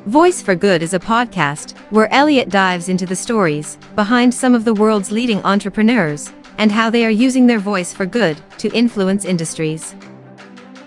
Voice for Good is a podcast where Elliot dives into the stories behind some of the world's leading entrepreneurs and how they are using their voice for good to influence industries.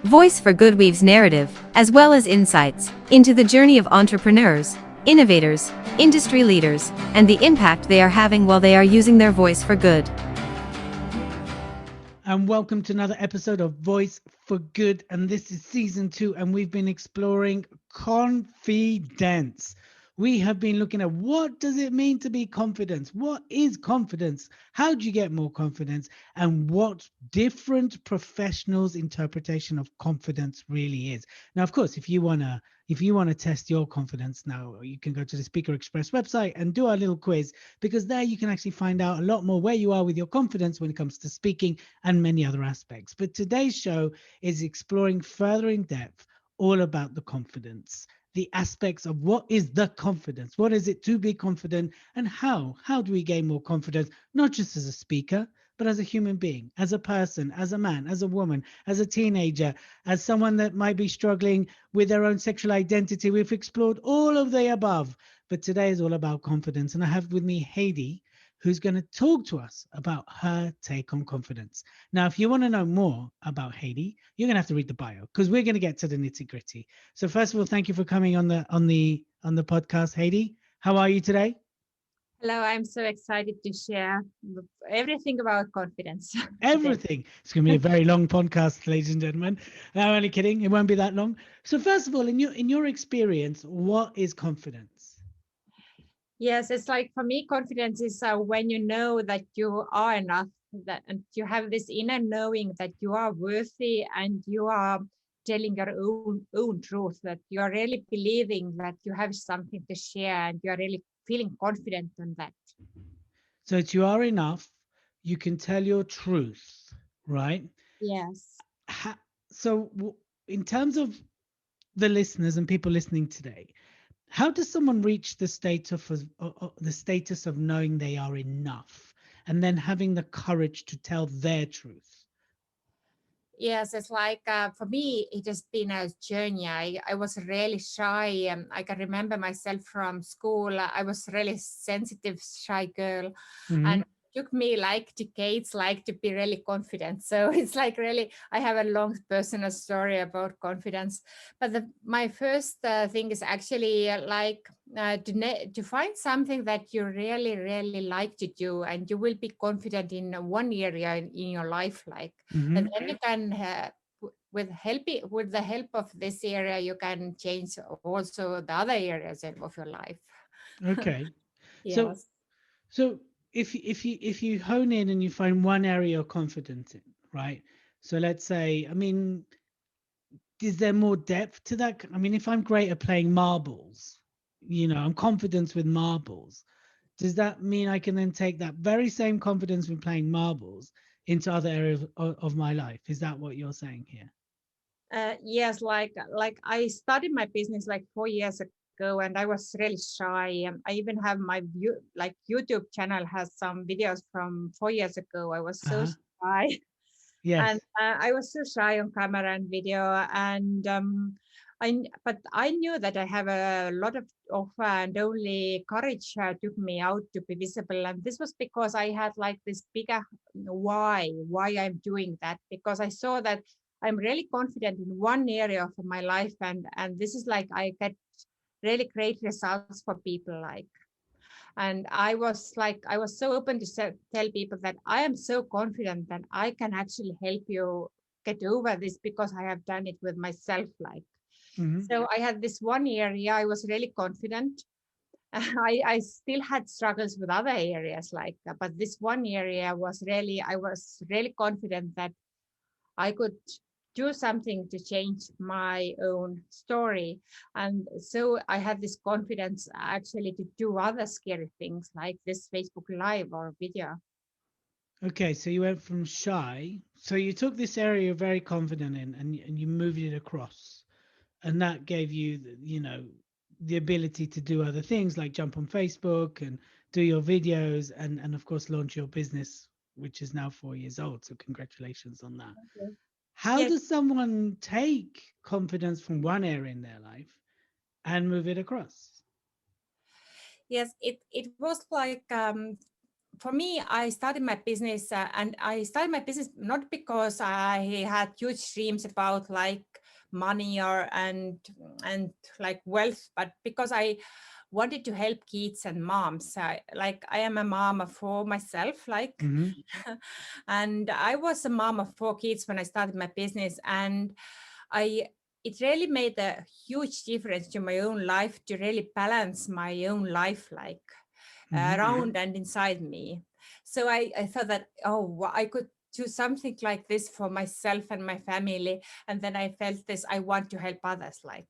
Voice for Good weaves narrative, as well as insights, into the journey of entrepreneurs, innovators, industry leaders, and the impact they are having while they are using their voice for good. And welcome to another episode of Voice for Good. And this is season 2, and we've been exploring confidence. We have been looking at what does it mean to be confident? What is confidence? How do you get more confidence? And what different professionals' interpretation of confidence really is. Now, of course, if you wanna test your confidence now, you can go to the Speaker Express website and do our little quiz, because there you can actually find out a lot more where you are with your confidence when it comes to speaking and many other aspects. But today's show is exploring further in depth all about the confidence, the aspects of what is the confidence, what is it to be confident, and how do we gain more confidence, not just as a speaker, but as a human being, as a person, as a man, as a woman, as a teenager, as someone that might be struggling with their own sexual identity. We've explored all of the above, but today is all about confidence. And I have with me Heidi, who's going to talk to us about her take on confidence. Now, if you want to know more about Heidi, you're going to have to read the bio, because we're going to get to the nitty gritty. So first of all, thank you for coming on the podcast, Heidi. How are you today? Hello, I'm so excited to share everything about confidence. Everything. It's going to be a very long podcast, ladies and gentlemen. No, I'm only kidding. It won't be that long. So first of all, in your experience, what is confidence? Yes, it's like for me, confidence is when you know that you are enough, that and you have this inner knowing that you are worthy and you are telling your own truth, that you are really believing that you have something to share and you are really feeling confident on that. So it's you are enough. You can tell your truth, right? Yes. Ha- so in terms of the listeners and people listening today, how does someone reach the status of knowing they are enough and then having the courage to tell their truth? Yes, it's like for me, it has been a journey. I was really shy. I can remember myself from school. I was really sensitive, shy girl, Mm-hmm. and it took me like decades, like to be really confident. So it's like really, I have a long personal story about confidence. But my first thing is actually to find something that you really, really like to do, and you will be confident in one area in your life, like Mm-hmm. and then you can with the help of this area you can change also the other areas of your life. Okay. So Yes. so if you hone in and you find one area you're confident in, right? So let's say, I mean, is there more depth to that? I mean, if I'm great at playing marbles, I'm confident with marbles. Does that mean I can then take that very same confidence with playing marbles into other areas of my life? Is that what you're saying here? Yes, like I started my business like 4 years ago, and I was really shy. I even have my YouTube channel has some videos from 4 years ago. I was so Uh-huh. shy, and Yes. I was so shy on camera and video, and but I knew that I have a lot of and only courage took me out to be visible, and this was because I had like this bigger why I'm doing that, because I saw that I'm really confident in one area of my life, and this is like I get really great results for people, like. And I was so open to tell people that I am so confident that I can actually help you get over this, because I have done it with myself, like. Hmm. So I had this one area I was really confident. I still had struggles with other areas, like, but this one area I was really confident that I could do something to change my own story. And so I had this confidence actually to do other scary things like this Facebook Live or video. Okay, so you went from shy. So you took this area you're very confident in, and you moved it across, and that gave you, the ability to do other things like jump on Facebook and do your videos, and of course launch your business, which is now 4 years old. So congratulations on that. How Yes. does someone take confidence from one area in their life and move it across. Yes, it was like for me, I started my business, and I started my business not because I had huge dreams about like money or and like wealth, but because I wanted to help kids and moms. I am a mom of four myself, like, Hmm. and I was a mom of four kids when I started my business, and I it really made a huge difference to my own life to really balance my own life, like Hmm. around and inside me. So I thought that, oh, I could do something like this for myself and my family. And then I felt this, I want to help others, like.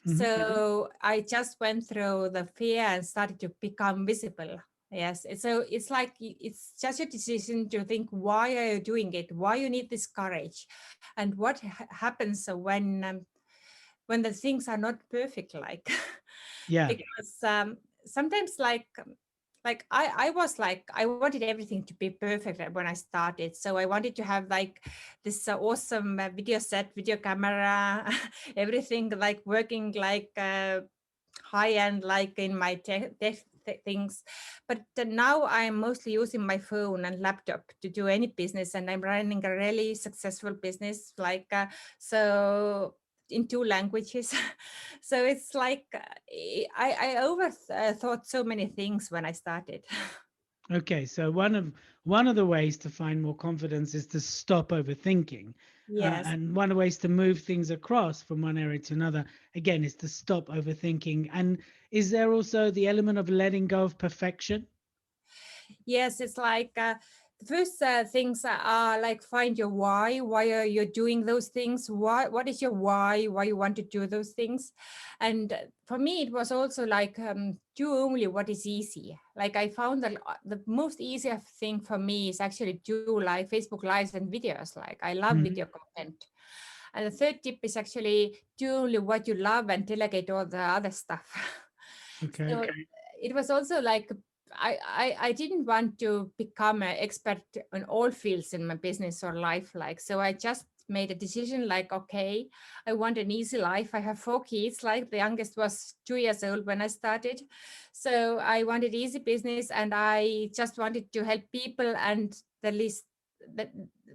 Hmm. So I just went through the fear and started to become visible. Yes. So it's like it's just a decision to think, why are you doing it? Why you need this courage? And what happens when the things are not perfect, like. Yeah. Because sometimes I was like, I wanted everything to be perfect when I started. So I wanted to have like this awesome video set, video camera, everything like working like high end, like in my tech things. But now I'm mostly using my phone and laptop to do any business, and I'm running a really successful business, like so in two languages. So it's like I over thought so many things when I started. Okay, so one of the ways to find more confidence is to stop overthinking, Yes. and one of the ways to move things across from one area to another, again, is to stop overthinking. And is there also the element of letting go of perfection? Yes, it's like the first things are like find your why. Why are you doing those things? What is your why? Why you want to do those things? And for me, it was also like do only what is easy. Like I found that the most easiest thing for me is actually do like Facebook lives and videos. Like I love video Mhm. content. And the third tip is actually do only what you love and delegate all the other stuff. So Okay. it was also like I didn't want to become an expert in all fields in my business or life. Like, so I just made a decision like, okay, I want an easy life. I have four kids, like the youngest was 2 years old when I started. So I wanted easy business, and I just wanted to help people. And the,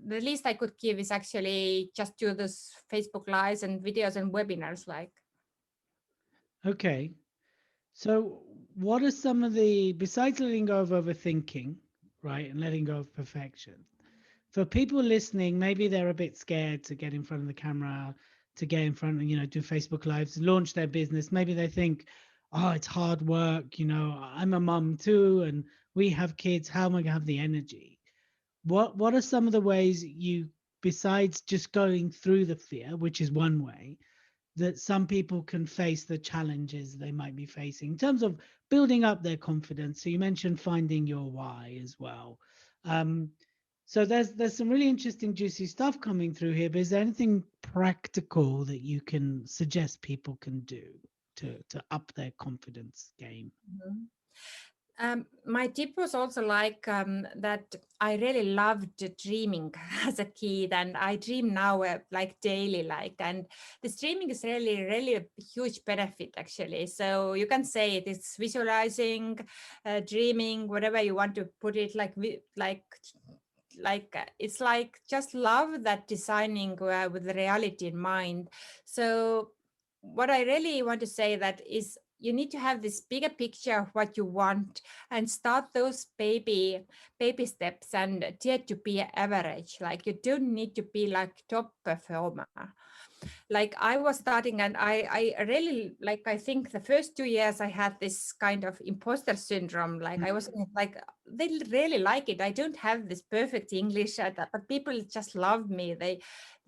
the least I could give is actually just do those Facebook lives and videos and webinars, like. Okay. So what are some of the, besides letting go of overthinking, right, and letting go of perfection, for people listening, maybe they're a bit scared to get in front of the camera, to get in front of, do Facebook Lives, launch their business. Maybe they think, oh, it's hard work. I'm a mum too, and we have kids. How am I gonna have the energy? What are some of the ways you, besides just going through the fear, which is one way, that some people can face the challenges they might be facing in terms of building up their confidence? So you mentioned finding your why as well. Um, so there's some really interesting, juicy stuff coming through here. But is there anything practical that you can suggest people can do to up their confidence game? Mhm. My tip was also like that I really loved dreaming as a kid, and I dream now like daily, like, and this dreaming is really, really a huge benefit actually. So you can say it is visualizing, dreaming, whatever you want to put it, like, it's like just love that designing with the reality in mind. So what I really want to say that is you need to have this bigger picture of what you want and start those baby steps and dare to be average. Like you don't need to be like top performer. Like I was starting, and I really, like, I think the first 2 years I had this kind of imposter syndrome. Like I was like, they really like it. I don't have this perfect English, but people just love me. They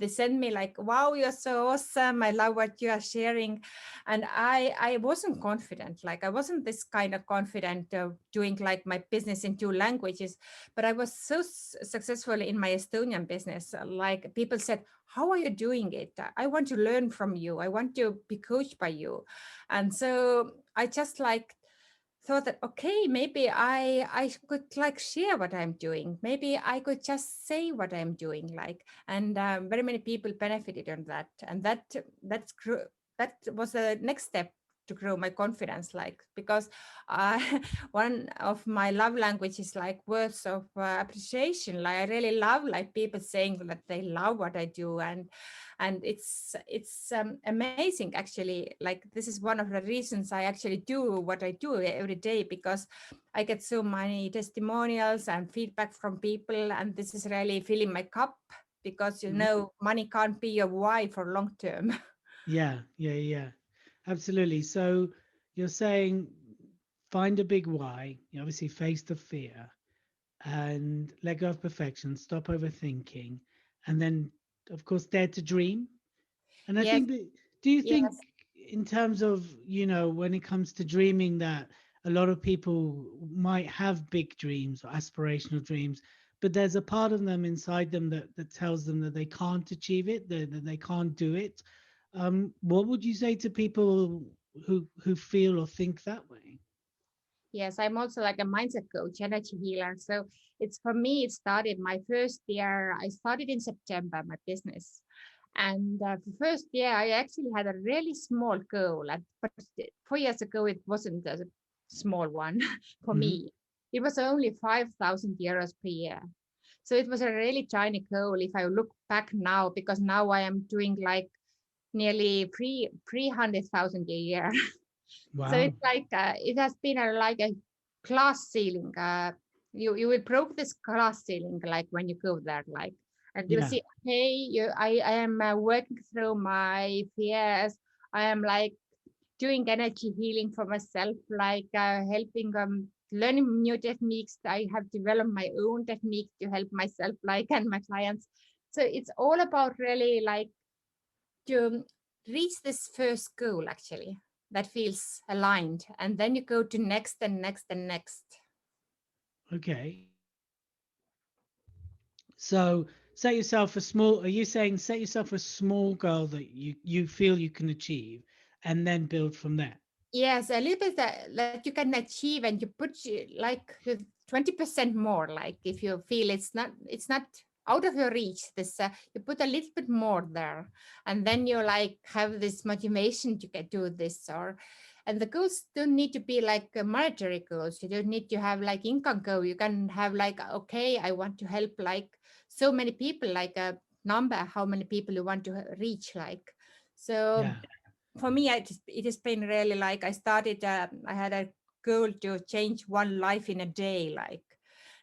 send me like, wow, you're so awesome, I love what you are sharing. And I wasn't confident. Like I wasn't this kind of confident doing like my business in two languages, but I was so successful in my Estonian business. Like people said, how are you doing it? I want to learn from you. I want to be coached by you. And so I just like thought that, okay, maybe I could like share what I'm doing. Maybe I could just say what I'm doing, like. And very many people benefited on that. And that was the next step to grow my confidence, like, because uh, one of my love language is like words of appreciation. Like I really love like people saying that they love what I do, and it's amazing actually. Like this is one of the reasons I actually do what I do every day, because I get so many testimonials and feedback from people, and this is really filling my cup, because Mhm. money can't be your why for long term. Yeah, yeah, yeah. Absolutely. So you're saying find a big why, you obviously face the fear and let go of perfection, stop overthinking, and then of course dare to dream. And I Yes, think that, do you think yes. in terms of, when it comes to dreaming, that a lot of people might have big dreams or aspirational dreams, but there's a part of them inside them that tells them that they can't achieve it, that they can't do it. What would you say to people who feel or think that way? Yes, I'm also like a mindset coach, energy healer. So it's for me, it started my first year. I started in September, my business. And the first year, I actually had a really small goal. But 4 years ago, it wasn't a small one for Hmm. me. It was only 5,000 euros per year. So it was a really tiny goal if I look back now, because now I am doing like nearly 300,000 a year. So Wow. it's like it has been like a glass ceiling. You will broke this glass ceiling like when you go there, like, and you will Yeah. see, hey, I am working through my fears. I am like doing energy healing for myself, like helping learning new techniques. I have developed my own techniques to help myself, like, and my clients. So it's all about really like to reach this first goal actually that feels aligned, and then you go to next and next and next. Okay. So set yourself a small, are you saying set yourself a small goal that you feel you can achieve and then build from there? Yes, a little bit that you can achieve, and you put like 20% more, like if you feel it's not out of your reach, this you put a little bit more there, and then you like have this motivation to get do this. Or and the goals don't need to be like monetary goals. You don't need to have like income goal. You can have like, okay, I want to help like so many people, like a number how many people you want to reach, like. So Yeah. for me, it has been really like I started, I had a goal to change one life in a day. Like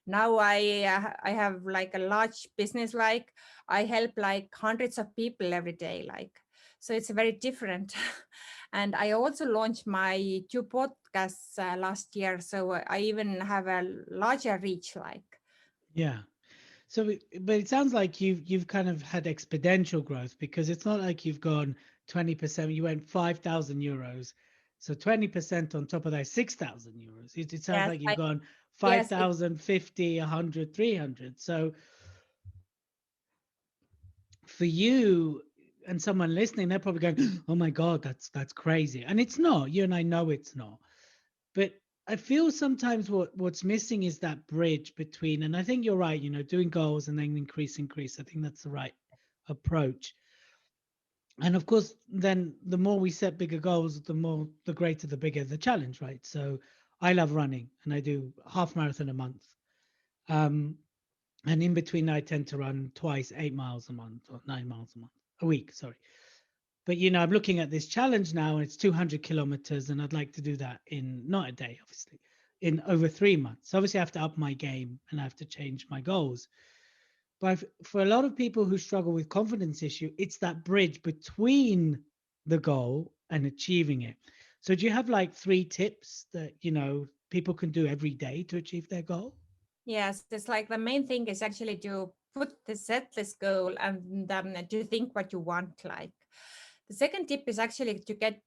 now I have like a large business, like I help like hundreds of people every day, like, so it's very different. And I also launched my two podcasts last year, so I even have a larger reach, like. Yeah. So, but it sounds like you've kind of had exponential growth, because it's not like you've gone 20%. You went 5,000 euros, so 20% on top of that, 6,000 euros. It sounds Yes, like you've gone yes, 5,000, 50, 100, 300. So for you and someone listening, they're probably going, "Oh my God, that's crazy," and it's not. You and I know it's not. But I feel sometimes what's missing is that bridge between, and I think you're right, doing goals and then increase. I think that's the right approach. And of course, then the more we set bigger goals, the greater, the bigger the challenge, right? So I love running and I do half marathon a month. Um, and in between, I tend to run twice, 8 miles a month or 9 miles a week, sorry. But I'm looking at this challenge now, and it's 200 kilometers, and I'd like to do that in not a day, obviously, in over 3 months. So obviously, I have to up my game and I have to change my goals. But for a lot of people who struggle with confidence issue, it's that bridge between the goal and achieving it. So do you have like 3 tips that people can do every day to achieve their goal? Yes, it's like the main thing is actually to set this goal and to think what you want. Like the second tip is actually to get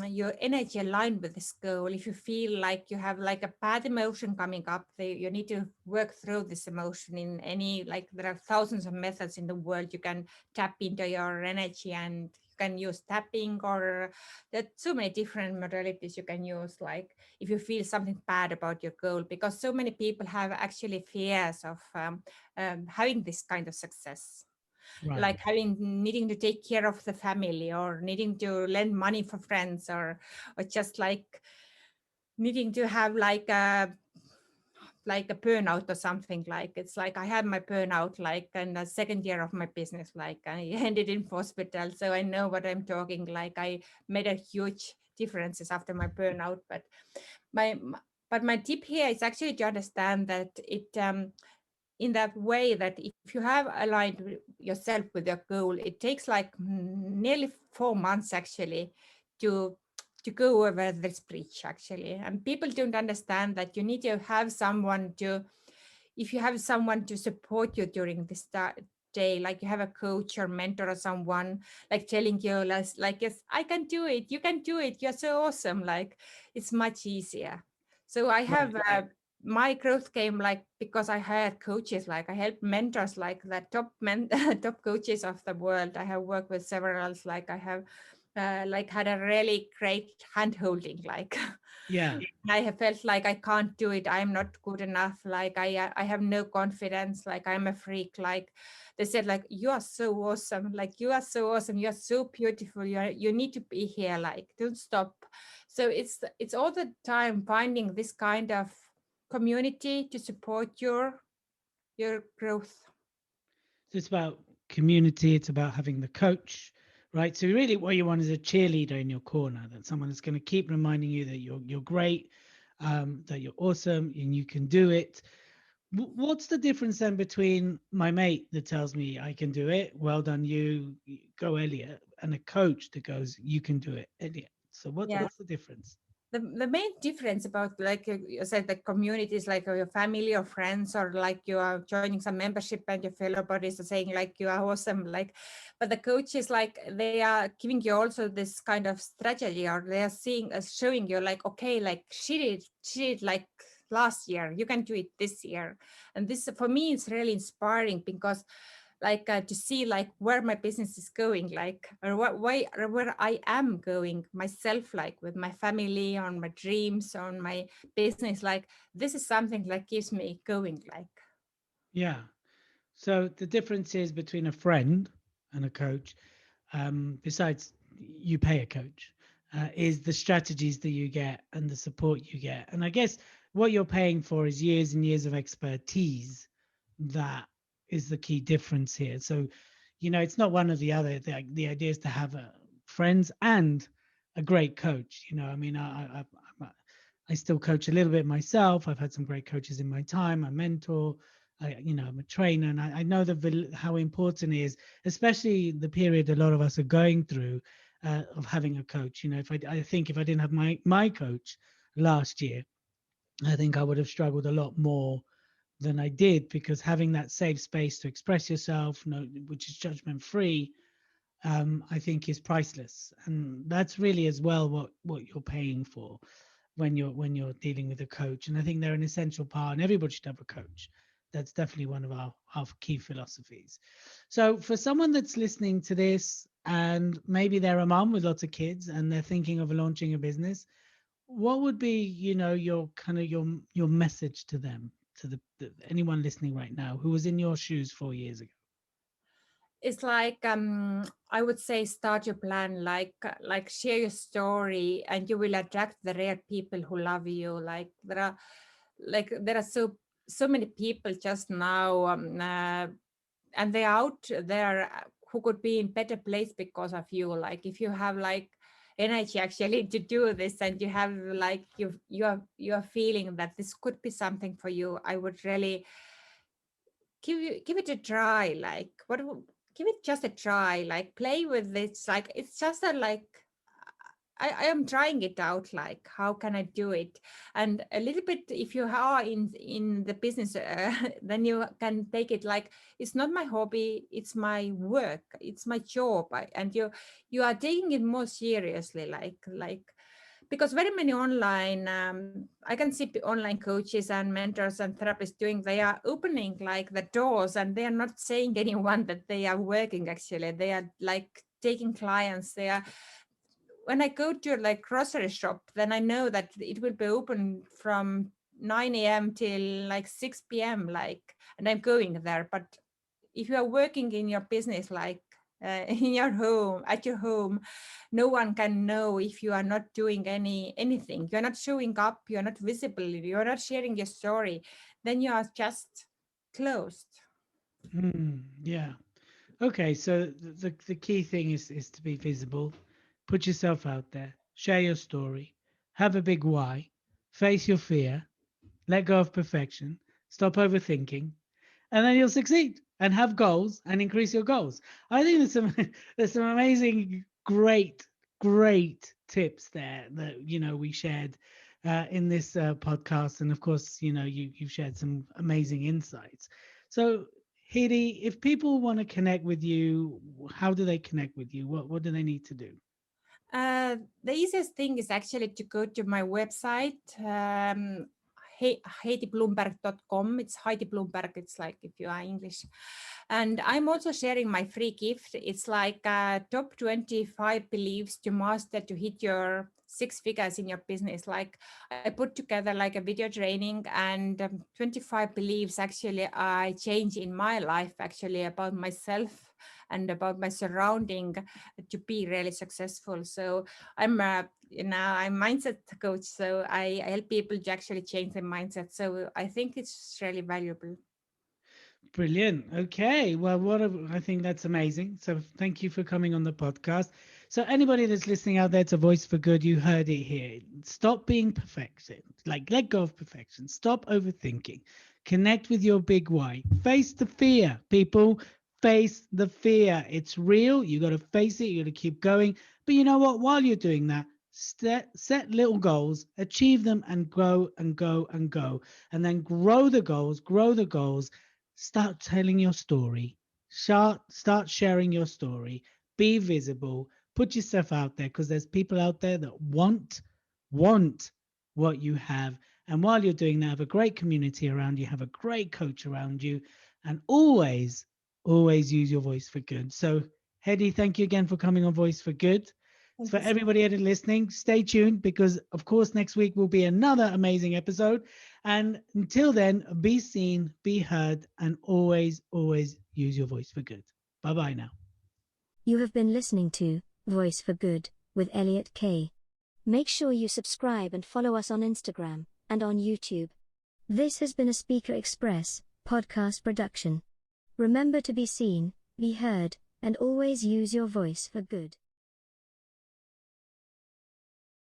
your energy aligned with this goal. If you feel like you have like a bad emotion coming up, you need to work through this emotion in any, like there are thousands of methods in the world. You can tap into your energy, and you can use tapping, or there are so many different modalities you can use. Like if you feel something bad about your goal, because so many people have actually fears of having this kind of success. Right. like needing to take care of the family, or needing to lend money for friends, or just like needing to have like a burnout or something. Like it's like I had my burnout like in the second year of my business, like I ended in hospital, so I know what I'm talking. Like I made a huge differences after my burnout. But my my tip here is actually to understand that it in that way, that if you have aligned yourself with your goal, it takes like nearly 4 months actually to go over this bridge actually. And people don't understand that you need to have someone to, if you have someone to support you during this day, like you have a coach or mentor or someone like telling you like yes, I can do it, you can do it, you're so awesome, like it's much easier. So I have Right. my growth came like because I had coaches, like I helped mentors, like the top coaches of the world. I have worked with several, like I have like had a really great hand holding, like Yeah. I have felt like I can't do it, I'm not good enough, like I have no confidence, like I'm a freak. Like they said, like you are so awesome, like you are so awesome, you are so beautiful, you need to be here, like don't stop. So it's all the time finding this kind of community to support your growth. So it's about community, it's about having the coach, right? So really what you want is a cheerleader in your corner, that someone that's going to keep reminding you that you're great, that you're awesome and you can do it. What's the difference then between my mate that tells me I can do it, well done you, go Elliot, and a coach that goes, you can do it, Elliot? So Yeah. what's the difference? The main difference about, like you said, the communities, like your family or friends, or like you are joining some membership and your fellow bodies are saying like you are awesome, like, but the coach is like they are giving you also this kind of strategy, or they are seeing showing you like, okay, like she did like last year, you can do it this year. And this for me is really inspiring, because like to see like where my business is going, like or what way or where I am going myself, like with my family, on my dreams, on my business. Like this is something like gives me going, like. Yeah. So the difference is between a friend and a coach, besides you pay a coach, is the strategies that you get and the support you get. And I guess what you're paying for is years and years of expertise. That is the key difference here. So, it's not one or the other. The idea is to have friends and a great coach. I mean, I still coach a little bit myself. I've had some great coaches in my time. I mentor. I'm a trainer, and I know how important it is, especially the period a lot of us are going through, of having a coach. I think if I didn't have my coach last year, I think I would have struggled a lot more than I did, because having that safe space to express yourself, which is judgment free, I think is priceless. And that's really as well what you're paying for when you're dealing with a coach. And I think they're an essential part, and everybody should have a coach. That's definitely one of our key philosophies. So for someone that's listening to this, and maybe they're a mom with lots of kids and they're thinking of launching a business, what would be, your kind of your message to them, to anyone listening right now who was in your shoes 4 years ago? It's like I would say start your plan, like share your story, and you will attract the rare people who love you. Like there are so many people just now, and they're out there who could be in better place because of you. Like if you have like energy actually to do this, and you have like you are feeling that this could be something for you, I would really give it a try. Like give it just a try, like play with this, like it's just a like I am trying it out, like how can I do it. And a little bit, if you are in the business, then you can take it like it's not my hobby, it's my work, it's my job. And you are taking it more seriously, like because very many online I can see online coaches and mentors and therapists doing, they are opening like the doors, and they are not saying anyone that they are working. Actually they are like taking clients. They are, when I go to like grocery shop, then I know that it will be open from 9 a.m. till like 6 p.m. like, and I'm going there. But if you are working in your business, like in your home, at your home, no one can know if you are not doing anything. You're not showing up, you're not visible, you're not sharing your story, then you are just closed. Yeah. Okay, so the key thing is to be visible, put yourself out there, share your story, have a big why, face your fear, let go of perfection, stop overthinking, and then you'll succeed and have goals and increase your goals. I think there's some amazing, great tips there that we shared in this podcast, and of course you've shared some amazing insights. So Heidi, if people want to connect with you, how do they connect with you? What do they need to do? The easiest thing is actually to go to my website, HeidiPlumberg.com. It's Heidi Plumberg. It's like if you are English. And I'm also sharing my free gift. It's like top 25 beliefs to master to hit your 6 figures in your business. Like I put together like a video training and 25 beliefs actually I change in my life actually about myself and about my surrounding to be really successful. So I'm I'm mindset coach, so I help people to actually change their mindset. So I think it's really valuable. Brilliant. Okay. Well, I think that's amazing. So thank you for coming on the podcast. So anybody that's listening out there to Voice for Good, you heard it here. Stop being perfection. Like let go of perfection. Stop overthinking. Connect with your big why. Face the fear, people. Face the fear. It's real. You got to face it. You got to keep going. But you know what? While you're doing that, set little goals, achieve them, and go and go and go. And then grow the goals, start telling your story, start sharing your story, be visible, put yourself out there, because there's people out there that want what you have. And while you're doing that, have a great community around you, have a great coach around you, and always use your voice for good. So Heidi, thank you again for coming on Voice for Good. Thank For you so everybody that is listening, stay tuned, because of course next week will be another amazing episode. And until then, be seen, be heard, and always use your voice for good. Bye bye now. You have been listening to Voice for Good with Elliot K. Make sure you subscribe and follow us on Instagram and on YouTube. This has been a Speaker Express podcast production. Remember to be seen, be heard, and always use your voice for good.